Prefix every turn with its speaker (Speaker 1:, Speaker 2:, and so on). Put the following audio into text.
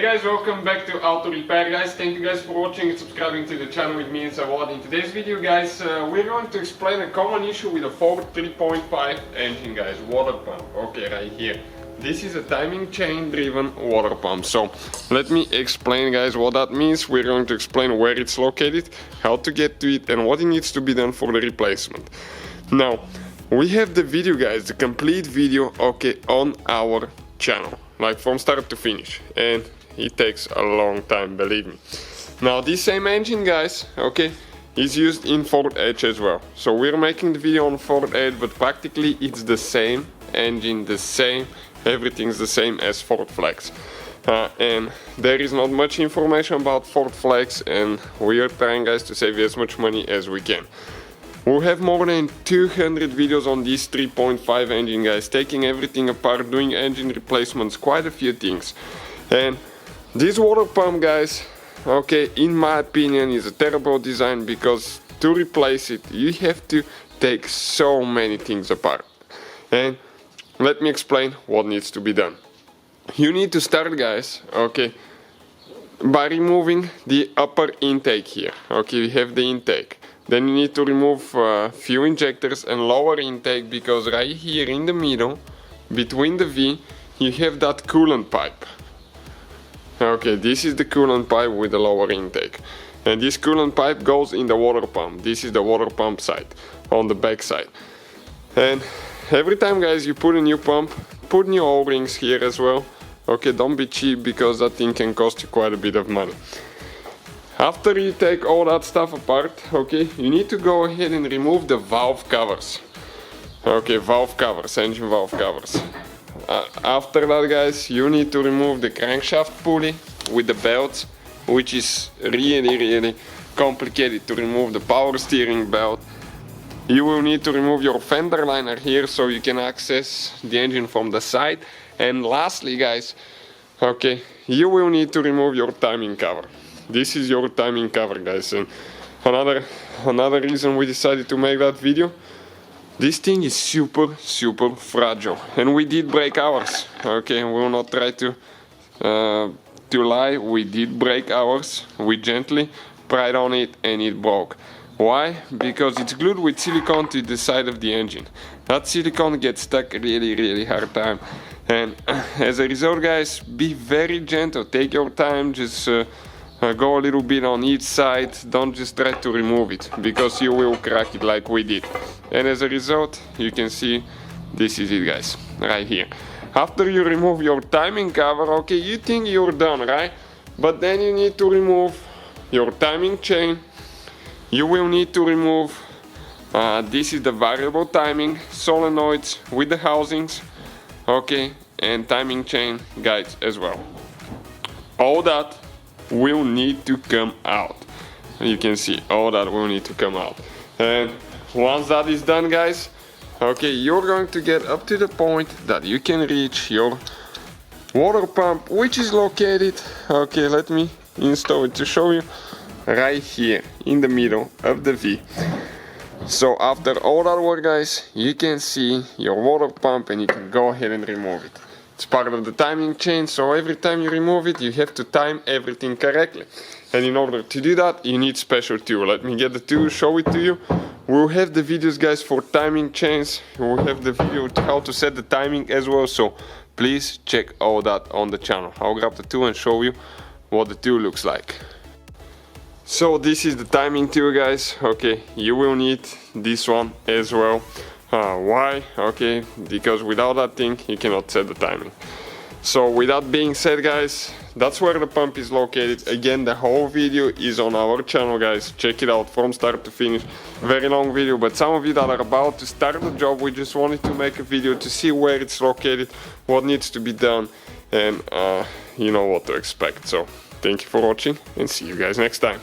Speaker 1: guys, welcome back to Auto Repair guys. Thank you guys for watching and subscribing to the channel. It means a lot. In today's video guys, we're going to explain a common issue with a Ford 3.5 engine guys, water pump. Okay, right here. This is a timing chain driven water pump. So let me explain guys what that means. We're going to explain where it's located, how to get to it and what it needs to be done for the replacement. Now, we have the video guys, the complete video, okay, on our channel. Like from start to finish, and it takes a long time, believe me. Now this same engine guys, okay, is used in Ford Edge as well. So we're making the video on Ford Edge, but practically it's the same engine, the same, everything's the same as Ford Flex. And there is not much information about Ford Flex, and we are trying guys to save as much money as we can. We have more than 200 videos on this 3.5 engine guys, taking everything apart, doing engine replacements, quite a few things. And this water pump guys, okay, in my opinion is a terrible design, because to replace it you have to take so many things apart. And let me explain what needs to be done. You need to start guys, okay, by removing the upper intake here. Okay, we have the intake. Then you need to remove few injectors and lower intake, because right here in the middle, between the V, you have that coolant pipe. Okay, this is the coolant pipe with the lower intake. And this coolant pipe goes in the water pump. This is the water pump side, on the back side. And every time guys you put a new pump, put new O-rings here as well. Okay, don't be cheap, because that thing can cost you quite a bit of money. After you take all that stuff apart, okay, you need to go ahead and remove the valve covers. Okay, valve covers, engine valve covers. After that guys, you need to remove the crankshaft pulley with the belts, which is really complicated to remove. The power steering belt. You will need to remove your fender liner here, so you can access the engine from the side. And lastly guys, okay, you will need to remove your timing cover. This is your timing cover guys. And another reason we decided to make that video, this thing is super fragile, and we did break ours. Okay, we will not try to lie. We did break ours. We gently pried on it and it broke. Why? Because it's glued with silicone to the side of the engine. That silicone gets stuck really hard time, and as a result guys, be very gentle, take your time, just go a little bit on each side, don't just try to remove it, because you will crack it like we did. And as a result, you can see this is it guys, right here. After you remove your timing cover, okay, you think you're done, right? But then you need to remove your timing chain. You will need to remove, this is the variable timing, solenoids with the housings, okay, and timing chain guides as well. All that will need to come out. You can see all that will need to come out. And once that is done guys, okay, you're going to get up to the point that you can reach your water pump, which is located, okay, let me install it to show you, right here in the middle of the V. So after all that work guys, you can see your water pump and you can go ahead and remove it. It's part of the timing chain, so every time you remove it, you have to time everything correctly. And in order to do that, you need special tool. Let me get the tool, show it to you. We'll have the videos guys for timing chains. We'll have the video to how to set the timing as well, so please check all that on the channel. I'll grab the tool and show you what the tool looks like. So this is the timing tool guys. Okay, you will need this one as well. Why? Okay, because without that thing you cannot set the timing. So with that being said guys, that's where the pump is located. Again, the whole video is on our channel guys, check it out from start to finish. Very long video, but some of you that are about to start the job, we just wanted to make a video to see where it's located, what needs to be done, and you know what to expect. So thank you for watching and see you guys next time.